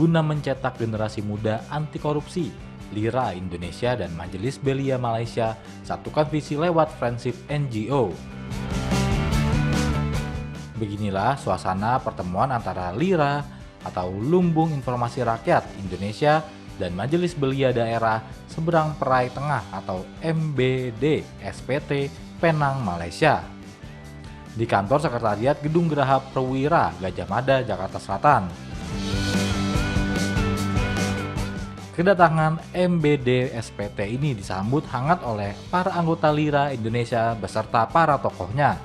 guna mencetak generasi muda anti korupsi. Lira Indonesia dan Majelis Belia Malaysia satukan visi lewat Friendship NGO. Beginilah suasana pertemuan antara Lira atau Lumbung Informasi Rakyat Indonesia dan Majelis Belia Daerah Seberang Perai Tengah atau MBD SPT Penang, Malaysia. Di kantor sekretariat Gedung Geraha Perwira Gajah Mada, Jakarta Selatan. Kedatangan MBD SPT ini disambut hangat oleh para anggota Lira Indonesia beserta para tokohnya.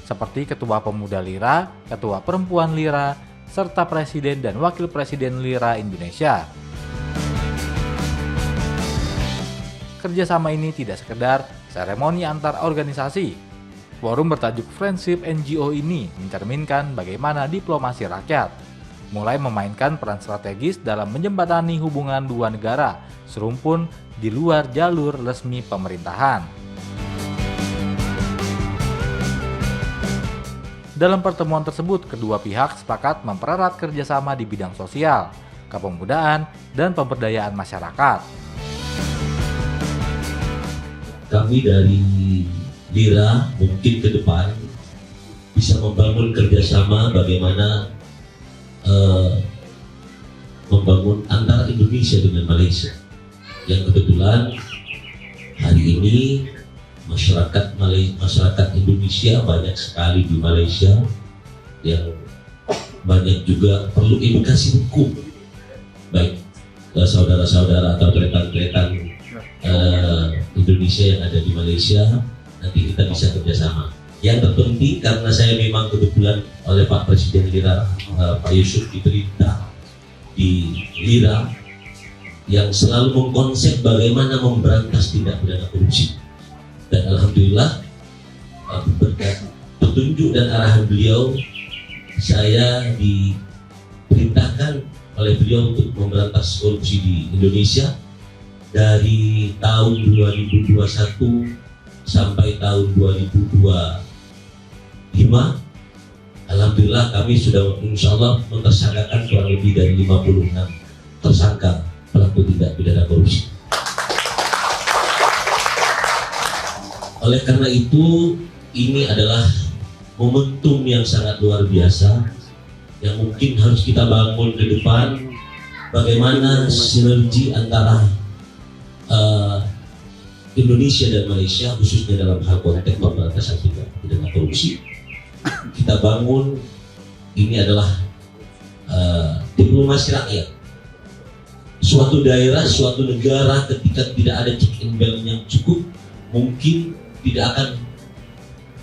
Seperti Ketua Pemuda Lira, Ketua Perempuan Lira, serta Presiden dan Wakil Presiden Lira Indonesia. Kerjasama ini tidak sekedar seremoni antar organisasi. Forum bertajuk Friendship NGO ini mencerminkan bagaimana diplomasi rakyat mulai memainkan peran strategis dalam menjembatani hubungan dua negara serumpun di luar jalur resmi pemerintahan. Dalam pertemuan tersebut, kedua pihak sepakat mempererat kerjasama di bidang sosial, kepemudaan, dan pemberdayaan masyarakat. Kami dari Lira mungkin ke depan bisa membangun kerjasama bagaimana membangun antara Indonesia dengan Malaysia, yang kebetulan hari ini masyarakat Indonesia banyak sekali di Malaysia yang banyak juga perlu edukasi hukum, baik saudara-saudara atau rekan-rekan Indonesia yang ada di Malaysia. Nanti kita bisa kerjasama. Yang terpenting karena saya memang kebetulan oleh Pak Presiden Lira, Pak Yusuf, diperintah di Lira yang selalu mengkonsep bagaimana memberantas tindak pidana korupsi. Dan alhamdulillah berkat petunjuk dan arahan beliau, saya diperintahkan oleh beliau untuk memberantas korupsi di Indonesia dari tahun 2021 sampai tahun 2025. Alhamdulillah kami sudah insya Allah mentersangkakan kurang lebih dari 56 tersangka pelaku tindak pidana korupsi. Oleh karena itu, ini adalah momentum yang sangat luar biasa yang mungkin harus kita bangun ke depan. Bagaimana sinergi antara Indonesia dan Malaysia, khususnya dalam hal konteks pemberantasan tindak pidana korupsi. Kita bangun, ini adalah diplomasi rakyat. Suatu daerah, suatu negara ketika tidak ada check and balance yang cukup, mungkin tidak akan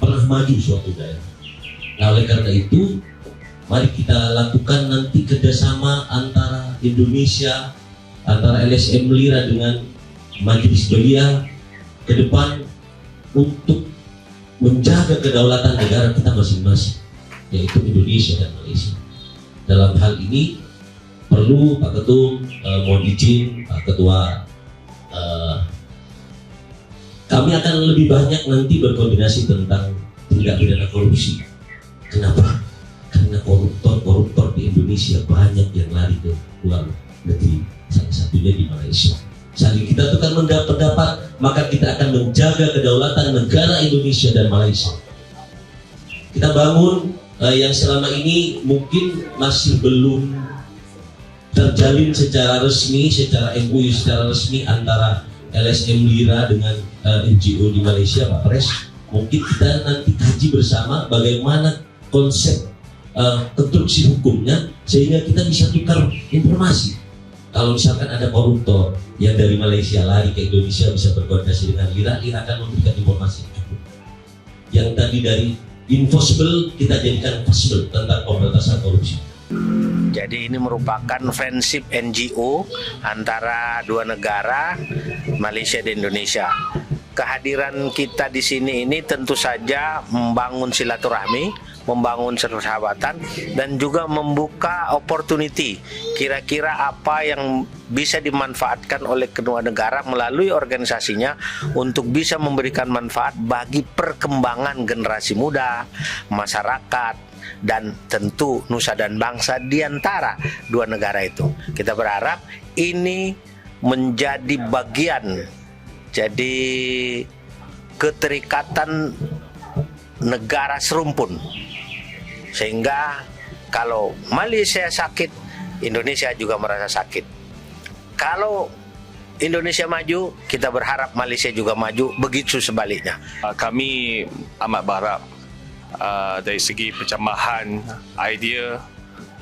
pernah maju suatu daerah. Nah, oleh karena itu, mari kita lakukan nanti kerjasama antara Indonesia, antara LSM Lira dengan Majelis Belia ke depan untuk menjaga kedaulatan negara kita masing-masing, yaitu Indonesia dan Malaysia. Dalam hal ini perlu Pak Ketum, mohon izin Pak Ketua, kami akan lebih banyak nanti berkoordinasi tentang tindak pidana korupsi. Kenapa? Karena koruptor di Indonesia banyak yang lari ke luar negeri, salah satunya di Malaysia. Saling kita tukar pendapat, maka kita akan menjaga kedaulatan negara Indonesia dan Malaysia. Kita bangun yang selama ini mungkin masih belum terjalin secara resmi, secara MOU secara resmi antara LSM Lira dengan NGO di Malaysia, Pak Pres. Mungkin kita nanti kaji bersama bagaimana konsep konstruksi hukumnya sehingga kita bisa tukar informasi. Kalau misalkan ada koruptor yang dari Malaysia lari ke Indonesia, bisa berkoordinasi dengan Lira akan memberikan informasi yang cukup. Yang tadi dari impossible kita jadikan possible tentang pemberantasan korupsi. Jadi ini merupakan friendship NGO antara dua negara, Malaysia dan Indonesia. Kehadiran kita di sini ini tentu saja membangun silaturahmi, membangun persahabatan, dan juga membuka opportunity. Kira-kira apa yang bisa dimanfaatkan oleh kedua negara melalui organisasinya untuk bisa memberikan manfaat bagi perkembangan generasi muda, masyarakat, dan tentu nusa dan bangsa di antara dua negara itu. Kita berharap ini menjadi bagian, jadi keterikatan negara serumpun, sehingga kalau Malaysia sakit, Indonesia juga merasa sakit. Kalau Indonesia maju, kita berharap Malaysia juga maju, begitu sebaliknya. Kami amat berharap dari segi pencamahan idea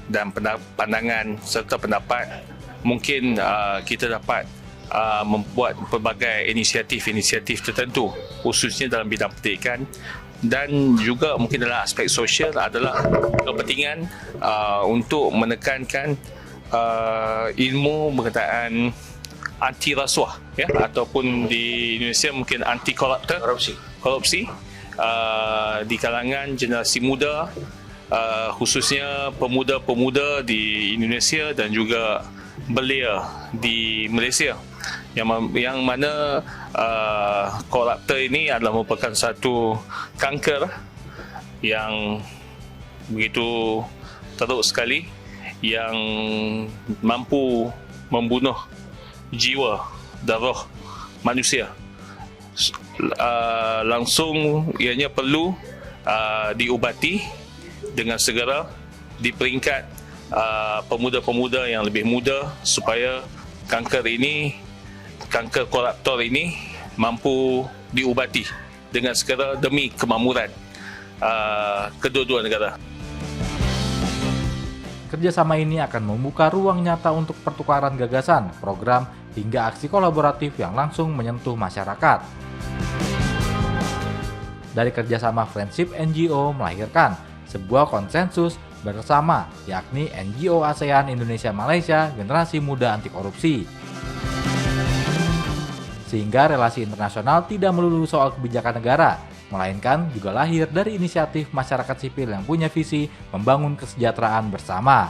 dan pandangan serta pendapat, mungkin kita dapat membuat pelbagai inisiatif-inisiatif tertentu, khususnya dalam bidang pendidikan, dan juga mungkin dalam aspek sosial adalah kepentingan untuk menekankan ilmu berkaitan anti rasuah, ya, ataupun di Indonesia mungkin anti korupsi di kalangan generasi muda, khususnya pemuda-pemuda di Indonesia dan juga belia di Malaysia, yang mana koruptor ini adalah merupakan satu kanker yang begitu teruk sekali, yang mampu membunuh jiwa dan roh manusia. Langsung ianya perlu diubati dengan segera di peringkat pemuda-pemuda yang lebih muda, supaya kanker koruptor ini mampu diubati dengan segera demi kemakmuran kedua-dua negara. Kerjasama ini akan membuka ruang nyata untuk pertukaran gagasan, program, hingga aksi kolaboratif yang langsung menyentuh masyarakat. Dari kerjasama Friendship NGO melahirkan sebuah konsensus bersama, yakni NGO ASEAN Indonesia Malaysia Generasi Muda Anti Korupsi. Sehingga relasi internasional tidak melulu soal kebijakan negara, melainkan juga lahir dari inisiatif masyarakat sipil yang punya visi membangun kesejahteraan bersama.